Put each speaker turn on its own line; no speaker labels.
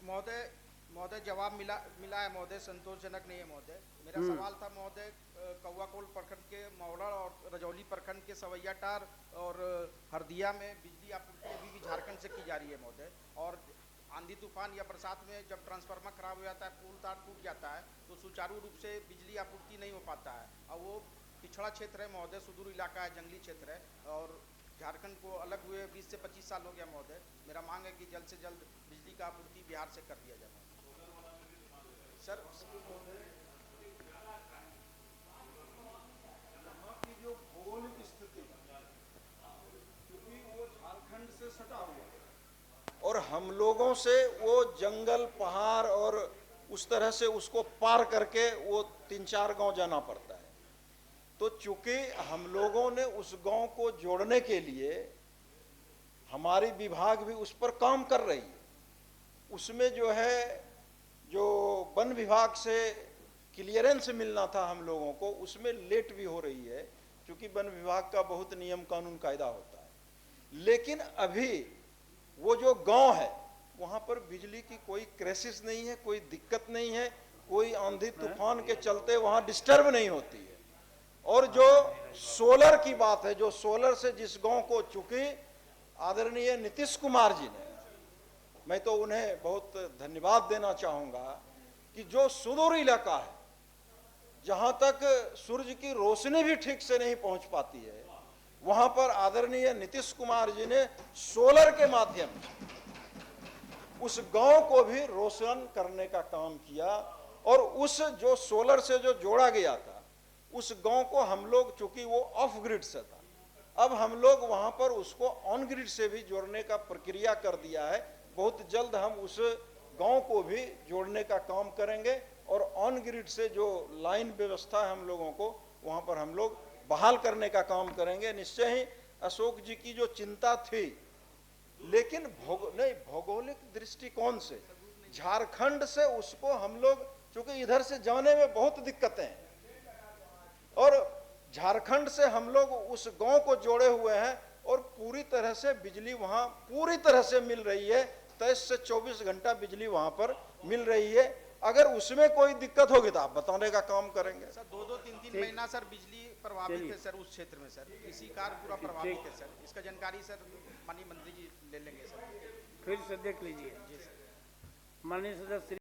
महोदय महोदय जवाब मिला है महोदय, संतोषजनक नहीं है महोदय। मेरा सवाल था महोदय, कौआकोल प्रखंड के मौड़ा और रजौली प्रखंड के सवैयाटार और हरदिया में बिजली आपूर्ति अभी भी झारखंड से की जा रही है महोदय। और आंधी तूफान या बरसात में जब ट्रांसफार्मर खराब हो जाता है, पोल तार टूट जाता है, तो सुचारू रूप से बिजली आपूर्ति नहीं हो पाता है। और वो पिछड़ा क्षेत्र है महोदय, सुदूर इलाका है, जंगली क्षेत्र है, और झारखंड को अलग हुए 20 से 25 साल हो गया महोदय। मेरा मांग है कि जल्द से जल्द बिजली का आपूर्ति बिहार से कर दिया जाए सर।
यहाँ की जो भौगोलिक स्थिति, क्योंकि वो झारखंड से सटा हुआ है और हम लोगों से वो जंगल पहाड़ और उस तरह से उसको पार करके वो 3-4 गांव जाना पड़ता है। तो चूंकि हम लोगों ने उस गांव को जोड़ने के लिए, हमारी विभाग भी उस पर काम कर रही है। उसमें जो है, जो वन विभाग से क्लियरेंस मिलना था हम लोगों को, उसमें लेट भी हो रही है, क्योंकि वन विभाग का बहुत नियम कानून कायदा होता है। लेकिन अभी वो जो गांव है वहां पर बिजली की कोई क्राइसिस नहीं है, कोई दिक्कत नहीं है, कोई आंधी तूफान के चलते वहां डिस्टर्ब नहीं होती है। और जो सोलर की बात है, जो सोलर से जिस गांव को, चूंकि आदरणीय नीतीश कुमार जी ने, मैं तो उन्हें बहुत धन्यवाद देना चाहूंगा कि जो सुदूर इलाका है, जहां तक सूरज की रोशनी भी ठीक से नहीं पहुंच पाती है, वहां पर आदरणीय नीतीश कुमार जी ने सोलर के माध्यम से उस गांव को भी रोशन करने का काम किया। और उस जो सोलर से जो जोड़ा गया था, उस गांव को हम लोग, चूंकि वो ऑफ ग्रिड से था, अब हम लोग वहां पर उसको ऑन ग्रिड से भी जोड़ने का प्रक्रिया कर दिया है। बहुत जल्द हम उस गांव को भी जोड़ने का काम करेंगे और ऑन ग्रिड से जो लाइन व्यवस्था है हम लोगों को, वहां पर हम लोग बहाल करने का काम करेंगे। निश्चय ही अशोक जी की जो चिंता थी, लेकिन भौगोलिक दृष्टिकोण से झारखंड से उसको हम लोग, चूंकि इधर से जाने में बहुत दिक्कतें हैं, और झारखंड से हम लोग उस गांव को जोड़े हुए हैं, और पूरी तरह से बिजली वहां पूरी तरह से मिल रही है। 23 से 24 घंटा बिजली वहां पर मिल रही है। अगर उसमें कोई दिक्कत होगी तो आप बताने का काम करेंगे।
सर 2-2, 3-3 महीना सर बिजली प्रभावित है सर उस क्षेत्र में सर, इसी कार पूरा प्रभावित है सर। इसका जानकारी सर माननीय मंत्री जी ले लेंगे सर।
फिर से देख लीजिए।
जी सर।
माननीय सदस्य